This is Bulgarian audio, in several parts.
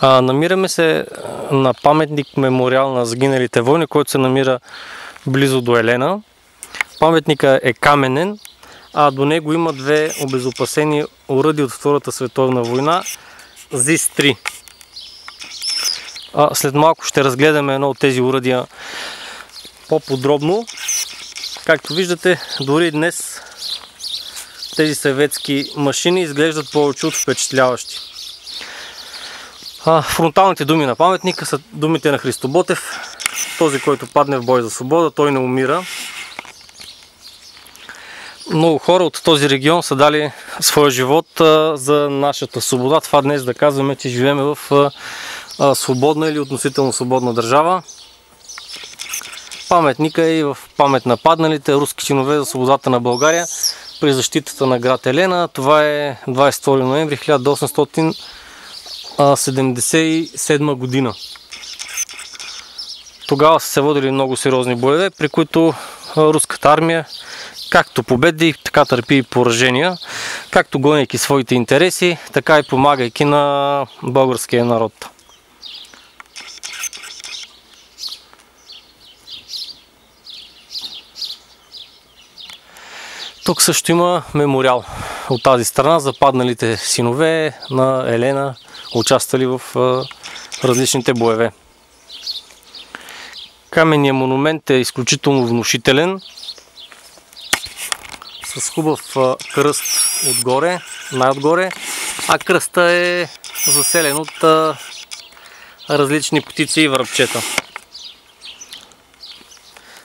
Намираме се на паметник мемориал на загиналите войни, който се намира близо до Елена. Паметникът е каменен, а до него има две обезопасени оръдия от Втората световна война ЗИС-3. След малко ще разгледаме едно от тези оръдия по-подробно. Както виждате, дори днес тези съветски машини изглеждат повече от впечатляващи. Фронталните думи на паметника са думите на Христо Ботев: този, който падне в бой за свобода, той не умира. Много хора от този регион са дали своя живот за нашата свобода. Това днес да казваме, че живеем в свободна или относително свободна държава. Паметника е и в памет на падналите руски синове за свободата на България при защитата на град Елена. Това е 22 ноември 1877 година. Тогава са се водили много сериозни боеве, при които руската армия както победи, така търпи и поражения, както гонейки своите интереси, така и помагайки на българския народ. Тук също има мемориал от тази страна за падналите синове на Елена, участвали в различните боеве. Каменният монумент е изключително внушителен, с хубав кръст отгоре, най-отгоре, а кръста е заселен от различни птици и връбчета.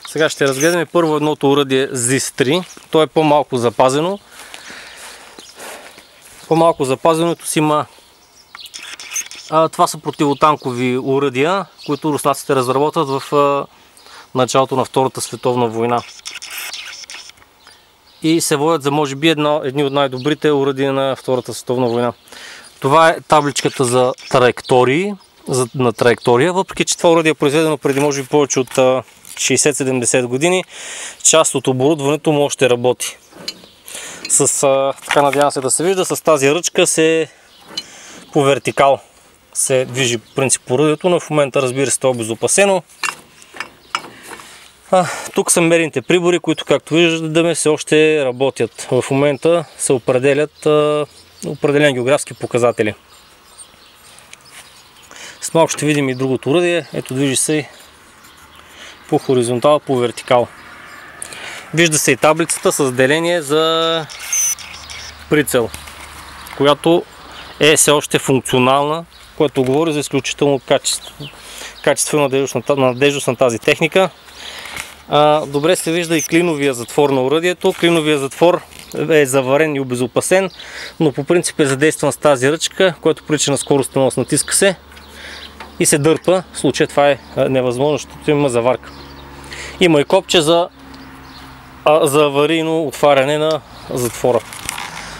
Сега ще разгледаме първо едното оръдие ЗИС-3. То е по-малко запазено. По-малко запазеното си има... Това са противотанкови оръдия, които руснаците разработват в началото на Втората световна война. И се водят за може би едни от най-добрите оръдия на Втората световна война. Това е табличката за траектории, на траектория, въпреки че това оръдие е произведено преди може би повече от 60-70 години, част от оборудването му още работи. Така надявам се да се вижда, с тази ръчка по вертикал се движи принцип оръдието, но в момента, разбира се, това е обезопасено. Тук са мерните прибори, които, както виждаме, все още работят. В момента се определят определени географски показатели. С малко ще видим и другото оръдие. Ето, движи се по хоризонтал, по вертикал. Вижда се и таблицата с деление за прицел, която е все още функционална, което говори за изключително качество и надеждност на тази техника. Добре се вижда и клиновия затвор на оръдието. Клиновия затвор е заварен и обезопасен, но по принцип е задействан с тази ръчка, която прилича на скоростта нос, натиска се и се дърпа. В случая това е невъзможно, защото има заварка. Има и копче за аварийно отваряне на затвора.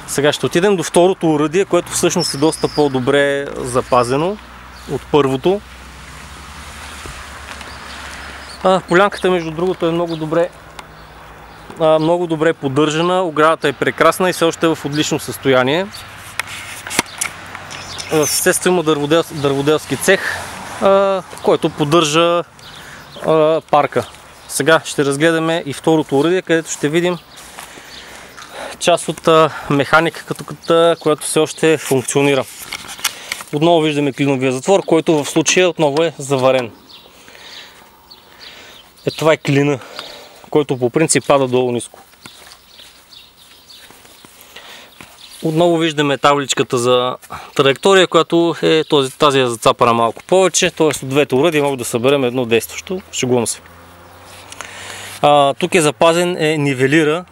Сега ще отидем до второто оръдие, което всъщност е доста по-добре запазено от първото. Полянката, между другото, е много добре поддържана, оградата е прекрасна и все още е в отлично състояние. В съседство има дърводелски цех, който поддържа парка. Сега ще разгледаме и второто оръдие, където ще видим част от механиката, която все още функционира. Отново виждаме клиновия затвор, който в случая отново е заварен. Това е клина, който по принцип пада долу ниско. Отново виждаме табличката за траектория, която е тази е зацапана малко повече, т.е. от двете оръдия могат да съберем едно действащо. Шегувам се. Тук е запазен нивелира.